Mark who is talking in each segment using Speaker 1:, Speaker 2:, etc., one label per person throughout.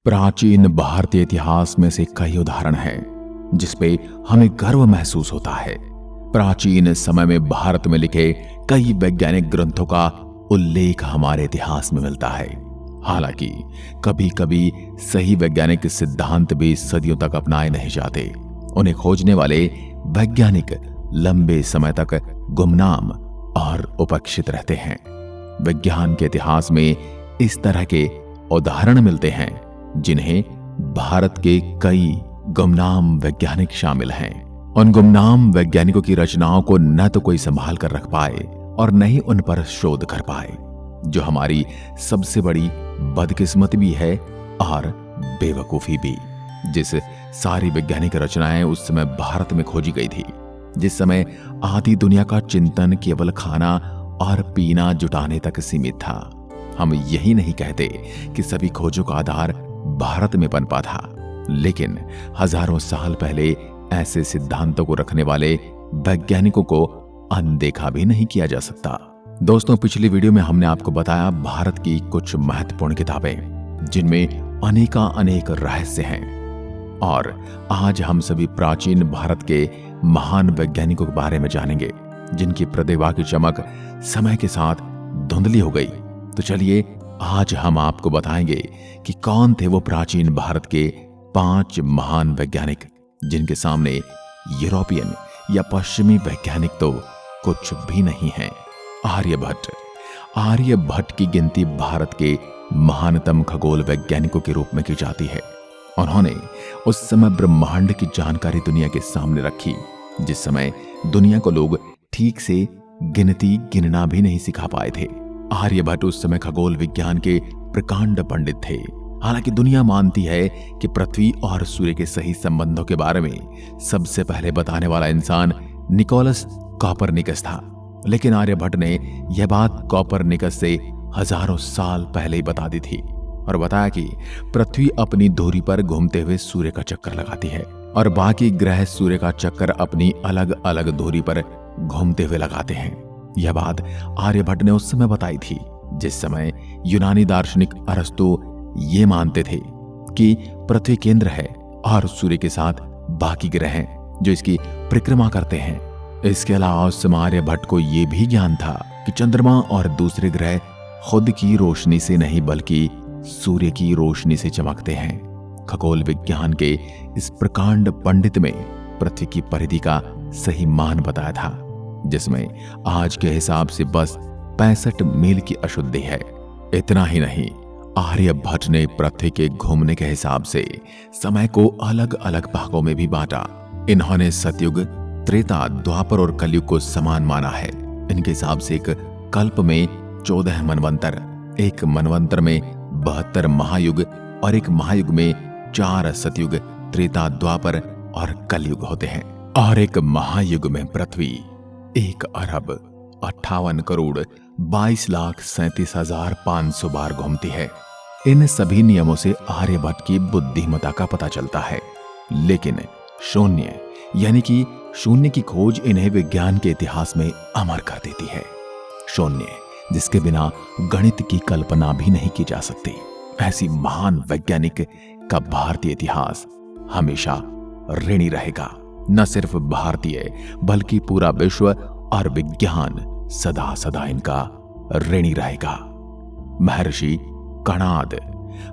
Speaker 1: प्राचीन भारतीय इतिहास में से कई उदाहरण हैं जिसपे हमें गर्व महसूस होता है। प्राचीन समय में भारत में लिखे कई वैज्ञानिक ग्रंथों का उल्लेख हमारे इतिहास में मिलता है। हालांकि कभी कभी सही वैज्ञानिक सिद्धांत भी सदियों तक अपनाए नहीं जाते। उन्हें खोजने वाले वैज्ञानिक लंबे समय तक गुमनाम और उपेक्षित रहते हैं। विज्ञान के इतिहास में इस तरह के उदाहरण मिलते हैं जिन्हें भारत के कई गुमनाम वैज्ञानिक शामिल हैं। उन गुमनाम वैज्ञानिकों की रचनाओं को न तो कोई संभाल कर रख पाए और न ही उन पर शोध कर पाए, जो हमारी सबसे बड़ी बदकिस्मत भी है और बेवकूफी भी। जिस सारी वैज्ञानिक रचनाएं उस समय भारत में खोजी गई थी, जिस समय आधी दुनिया का चिंतन केवल खाना और पीना जुटाने तक सीमित था, हम यही नहीं कहते कि सभी खोजों का आधार भारत में पनपा था, लेकिन हजारों साल पहले ऐसे सिद्धांतों को रखने वाले वैज्ञानिकों को अनदेखा भी नहीं किया जा सकता। दोस्तों, पिछली वीडियो में हमने आपको बताया भारत की कुछ महत्वपूर्ण किताबें जिनमें अनेक रहस्य हैं, और आज हम सभी प्राचीन भारत के महान वैज्ञानिकों के बारे में जानेंगे जिनकी प्रतिभा की चमक समय के साथ धुंधली हो गई। तो चलिए आज हम आपको बताएंगे कि कौन थे वो प्राचीन भारत के 5 महान वैज्ञानिक जिनके सामने यूरोपियन या पश्चिमी वैज्ञानिक तो कुछ भी नहीं है। आर्यभट्ट की गिनती भारत के महानतम खगोल वैज्ञानिकों के रूप में की जाती है। उन्होंने उस समय ब्रह्मांड की जानकारी दुनिया के सामने रखी जिस समय दुनिया को लोग ठीक से गिनना भी नहीं सिखा पाए थे। आर्यभट्ट उस समय खगोल विज्ञान के प्रकांड पंडित थे। हालांकि दुनिया मानती है कि पृथ्वी और सूर्य के सही संबंधों के बारे में सबसे पहले बताने वाला इंसान निकोलस कोपरनिकस था, लेकिन आर्यभट्ट ने यह बात कोपरनिकस से हजारों साल पहले ही बता दी थी और बताया कि पृथ्वी अपनी धुरी पर घूमते हुए सूर्य का चक्कर लगाती है और बाकी ग्रह सूर्य का चक्कर अपनी अलग अलग धुरी पर घूमते हुए लगाते हैं। यह बात आर्यभट्ट ने उस समय बताई थी जिस समय यूनानी दार्शनिक अरस्तु ये मानते थे कि पृथ्वी केंद्र है और सूर्य के साथ बाकी ग्रह हैं जो इसकी परिक्रमा करते हैं। इसके अलावा उस समय आर्यभट्ट को यह भी ज्ञान था कि चंद्रमा और दूसरे ग्रह खुद की रोशनी से नहीं बल्कि सूर्य की रोशनी से चमकते हैं। खगोल विज्ञान के इस प्रकांड पंडित में पृथ्वी की परिधि का सही मान बताया था, जिसमें आज के हिसाब से बस 65 मील की अशुद्धि है। इतना ही नहीं, आर्यभट्ट ने पृथ्वी के घूमने के हिसाब से समय को अलग अलग भागों में भी बांटा। इन्होंने सतयुग, त्रेता, द्वापर और कलयुग को समान माना है। इनके हिसाब से एक कल्प में 14 मनवंतर, एक मनवंतर में 72 महायुग और एक महायुग में 4 सतयुग, त्रेता, द्वापर और कलयुग होते हैं। और एक महायुग में पृथ्वी 1,58,22,37,500 बार घूमती है। इन सभी नियमों से आर्यभट्ट की बुद्धिमत्ता का पता चलता है, लेकिन शून्य यानी कि शून्य की खोज इन्हें विज्ञान के इतिहास में अमर कर देती है। शून्य जिसके बिना गणित की कल्पना भी नहीं की जा सकती। ऐसी महान वैज्ञानिक का भारतीय इतिहास हमेशा ऋणी रहेगा। न सिर्फ भारतीय बल्कि पूरा विश्व और विज्ञान सदा सदा इनका ऋणी रहेगा। महर्षि कणाद।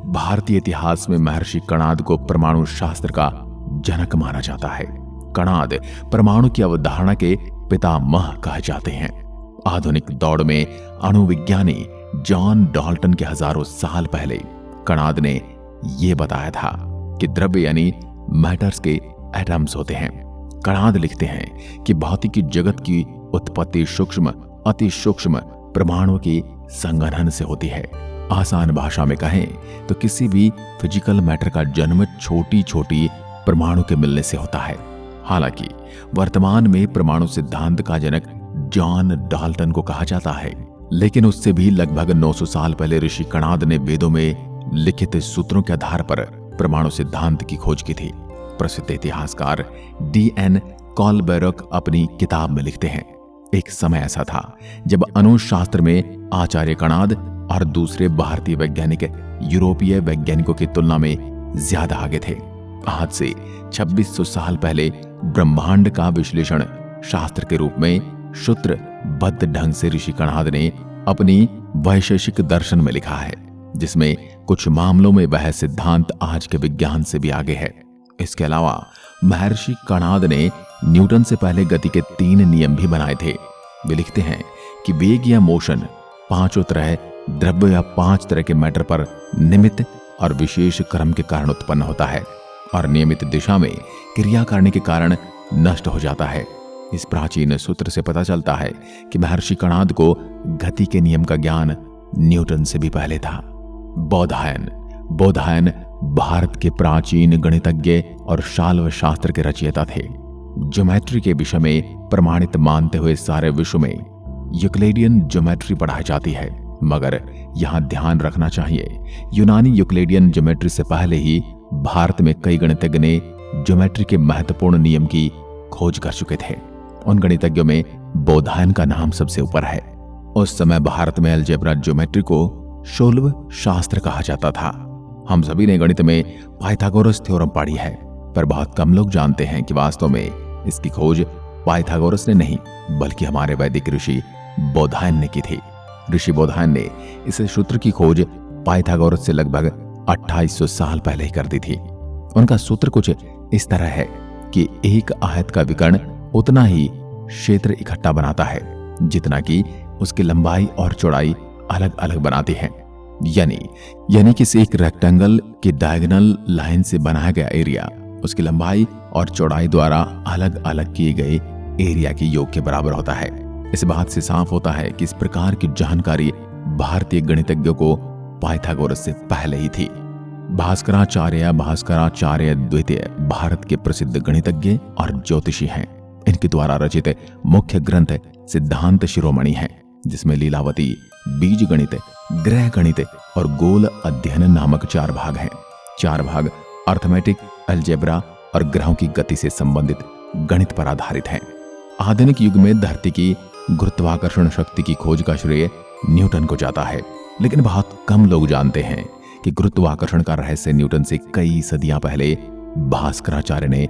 Speaker 1: भारतीय इतिहास में महर्षि कणाद को परमाणु शास्त्र का जनक माना जाता है। कणाद परमाणु की अवधारणा के पितामह कहे जाते हैं। आधुनिक दौर में अणुविज्ञानी जॉन डाल्टन के हजारों साल पहले कणाद ने यह बताया था कि द्रव्य यानी मैटर्स के एटम्स होते हैं। कणाद लिखते हैं कि भौतिकी जगत की उत्पत्ति सूक्ष्म, अति सूक्ष्म परमाणु की संघनन से होती है। आसान भाषा में कहें तो किसी भी फिजिकल मैटर का जन्म छोटी छोटी परमाणु के मिलने से होता है। हालांकि वर्तमान में परमाणु सिद्धांत का जनक जॉन डाल्टन को कहा जाता है, लेकिन उससे भी लगभग 900 साल पहले ऋषि कणाद ने वेदों में लिखित सूत्रों के आधार पर परमाणु सिद्धांत की खोज की थी। प्रसिद्ध इतिहासकार D.N. कॉलबेरक अपनी किताब में लिखते हैं, एक समय ऐसा था जब अणुशास्त्र में आचार्य कणाद और दूसरे भारतीय वैज्ञानिक यूरोपीय वैज्ञानिकों की तुलना में ज्यादा आगे थे। आज से 2600 साल पहले ब्रह्मांड का विश्लेषण शास्त्र के रूप में सूत्रबद्ध ढंग से ऋषि कणाद ने अपनी वैशेषिक दर्शन में लिखा है, जिसमें कुछ मामलों में वह सिद्धांत आज के विज्ञान से भी आगे है। इसके अलावा महर्षि कणाद ने न्यूटन से पहले गति के 3 नियम भी बनाए थे। वे लिखते हैं कि वेग या मोशन 5 तरह द्रव्य या 5 तरह के मैटर पर निमित्त और विशेष क्रम के कारण उत्पन्न होता है और नियमित दिशा में क्रिया करने के कारण नष्ट हो जाता है। इस प्राचीन सूत्र से पता चलता है कि महर्षि कणाद को गति के नियम का ज्ञान न्यूटन से भी पहले था। बोधायन भारत के प्राचीन गणितज्ञ और शाल्व शास्त्र के रचयिता थे। ज्योमेट्री के विषय में प्रमाणित मानते हुए सारे विश्व में यूक्लिडियन ज्योमेट्री पढ़ाई जाती है, मगर यहां ध्यान रखना चाहिए यूनानी यूक्लिडियन ज्योमेट्री से पहले ही भारत में कई गणितज्ञ ने ज्योमेट्री के महत्वपूर्ण नियम की खोज कर चुके थे। उन गणितज्ञों में बोधायन का नाम सबसे ऊपर है। उस समय भारत में अलजेब्रा ज्योमेट्री को शोल्व शास्त्र कहा जाता था। हम सभी ने गणित में पाइथागोरस थ्योरम पढ़ी है, पर बहुत कम लोग जानते हैं कि वास्तव में इसकी खोज पाइथागोरस ने नहीं बल्कि हमारे वैदिक ऋषि बोधायन ने की थी। ऋषि बोधायन ने इस सूत्र की खोज पाइथागोरस से लगभग 2800 साल पहले ही कर दी थी। उनका सूत्र कुछ इस तरह है कि एक आयत का विकर्ण उतना ही क्षेत्र इकट्ठा बनाता है जितना कि उसकी लंबाई और चौड़ाई अलग अलग बनाती है। यानी किसी एक रेक्टेंगल की डायगोनल लाइन से बनाया गया एरिया उसकी लंबाई और चौड़ाई द्वारा अलग अलग किए गए एरिया के योग के बराबर होता है। इस बात से साफ होता है कि इस प्रकार की जानकारी भारतीय गणितज्ञों को पाइथागोरस से पहले ही थी। भास्कराचार्य द्वितीय भारत के प्रसिद्ध गणितज्ञ और ज्योतिषी हैं। इनके द्वारा रचित मुख्य ग्रंथ सिद्धांत शिरोमणि है, जिसमें लीलावती, बीज गणित, ग्रह गणित और गोल अध्ययन नामक 4 भाग हैं। 4 भाग अर्थमेटिक, अलजेब्रा और ग्रहों की गति से संबंधित गणित पर आधारित हैं। आधुनिक युग में धरती की गुरुत्वाकर्षण शक्ति की खोज का श्रेय न्यूटन को जाता है, लेकिन बहुत कम लोग जानते हैं कि गुरुत्वाकर्षण का रहस्य न्यूटन से कई सदियां पहले भास्कराचार्य ने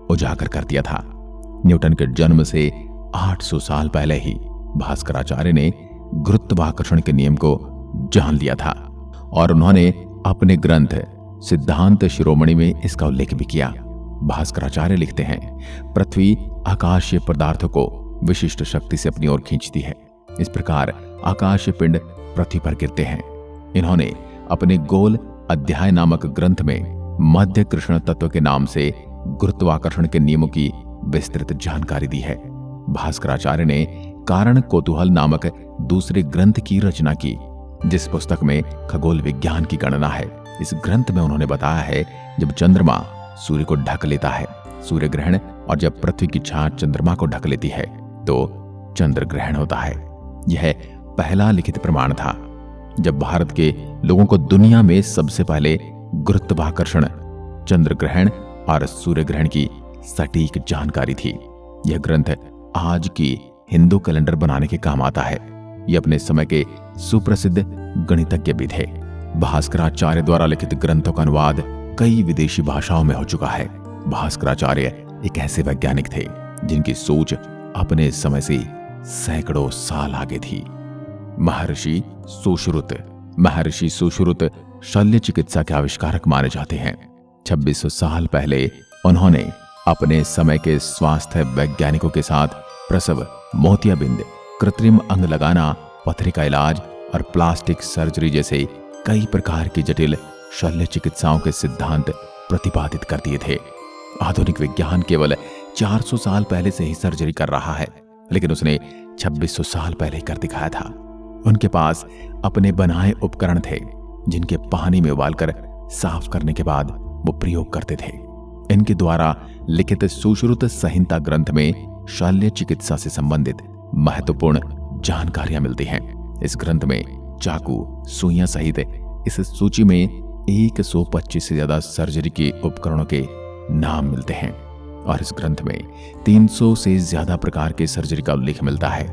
Speaker 1: उजागर कर दिया था। न्यूटन के जन्म से 800 साल पहले ही भास्कराचार्य ने गुरुत्वाकर्षण के नियम को जान लिया था और उन्होंने अपने ग्रंथ सिद्धांत शिरोमणि में इसका उल्लेख भी किया। भास्कराचार्य लिखते हैं, पृथ्वी आकाशीय पदार्थों को विशिष्ट शक्ति से अपनी ओर खींचती है। इस प्रकार आकाशीय पिंड पृथ्वी पर गिरते हैं। इन्होंने अपने गोल अध्याय नामक ग्रंथ में मध्य कृष्ण तत्व के नाम से गुरुत्वाकर्षण के नियमों की विस्तृत जानकारी दी है। भास्कराचार्य ने कारण कौतूहल नामक दूसरे ग्रंथ की रचना की, जिस पुस्तक में खगोल विज्ञान की गणना है। इस ग्रंथ में उन्होंने बताया है जब चंद्रमा सूर्य को ढक लेता है सूर्य ग्रहण, और जब पृथ्वी की छांव चंद्रमा को ढक लेती है तो चंद्र ग्रहण होता है। यह पहला लिखित प्रमाण था जब भारत के लोगों को दुनिया में सबसे पहले गुरुत्वाकर्षण, चंद्र ग्रहण और सूर्य ग्रहण की सटीक जानकारी थी। यह ग्रंथ आज की हिंदू कैलेंडर बनाने के काम आता है। यह अपने समय के सुप्रसिद्ध गणितज्ञ भी थे। भास्कराचार्य द्वारा लिखित ग्रंथों का अनुवाद कई विदेशी भाषाओं में हो चुका है। भास्कराचार्य एक ऐसे वैज्ञानिक थे जिनकी सोच अपने समय से सैकड़ों साल आगे थी। महर्षि सुश्रुत शल्य चिकित्सा के आविष्कारक माने जाते हैं। 2600 साल पहले उन्होंने अपने समय के स्वास्थ्य वैज्ञानिकों के साथ प्रसव, मोतियाबिंद, कृत्रिम अंग लगाना, पथरी का इलाज और प्लास्टिक सर्जरी जैसे कई प्रकार की जटिल शल्य चिकित्साओं के सिद्धांत प्रतिपादित कर दिए थे। आधुनिक विज्ञान केवल 400 साल पहले से ही सर्जरी कर रहा है, लेकिन उसने 2600 साल पहले ही कर दिखाया था। उनके पास अपने बनाए उपकरण थे जिनके पानी में उबालकर साफ करने के बाद वो प्रयोग करते थे। इनके द्वारा लिखित सुश्रुत संहिता ग्रंथ में शल्य चिकित्सा से संबंधित महत्वपूर्ण जानकारियां मिलती हैं। इस ग्रंथ में चाकू, सुइयां सहित इस सूची में 125 से ज्यादा सर्जरी के उपकरणों के नाम मिलते हैं और इस ग्रंथ में 300 से ज्यादा प्रकार के सर्जरी का उल्लेख मिलता है।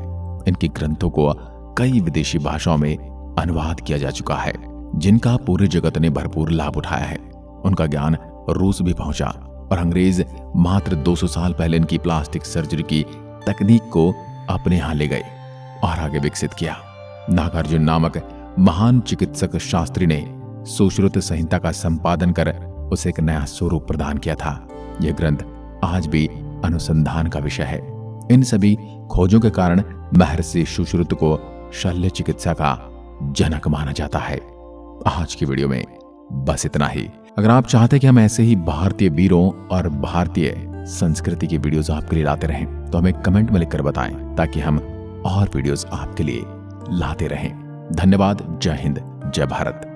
Speaker 1: इनके ग्रंथों को कई विदेशी भाषाओं में अनुवाद किया जा चुका है, जिनका पूरे जगत ने भरपूर लाभ उठाया है। उनका ज्ञान रूस भी पहुंचा और अंग्रेज मात्र 200 साल पहले इनकी प्लास्टिक सर्जरी की तकनीक को अपने यहां ले गए और आगे विकसित किया। नागार्जुन नामक महान चिकित्सक शास्त्री ने सुश्रुत संहिता का संपादन कर उसे एक नया स्वरूप प्रदान किया था। यह ग्रंथ आज भी अनुसंधान का विषय है। इन सभी खोजों के कारण महर्षि सुश्रुत को शल्य चिकित्सा का जनक माना जाता है। आज की वीडियो में बस इतना ही। अगर आप चाहते हैं कि हम ऐसे ही भारतीय वीरों और भारतीय संस्कृति की वीडियोस आपके लिए लाते रहें तो हमें कमेंट में लिखकर बताएं, ताकि हम और वीडियोस आपके लिए लाते रहें। धन्यवाद। जय हिंद, जय भारत।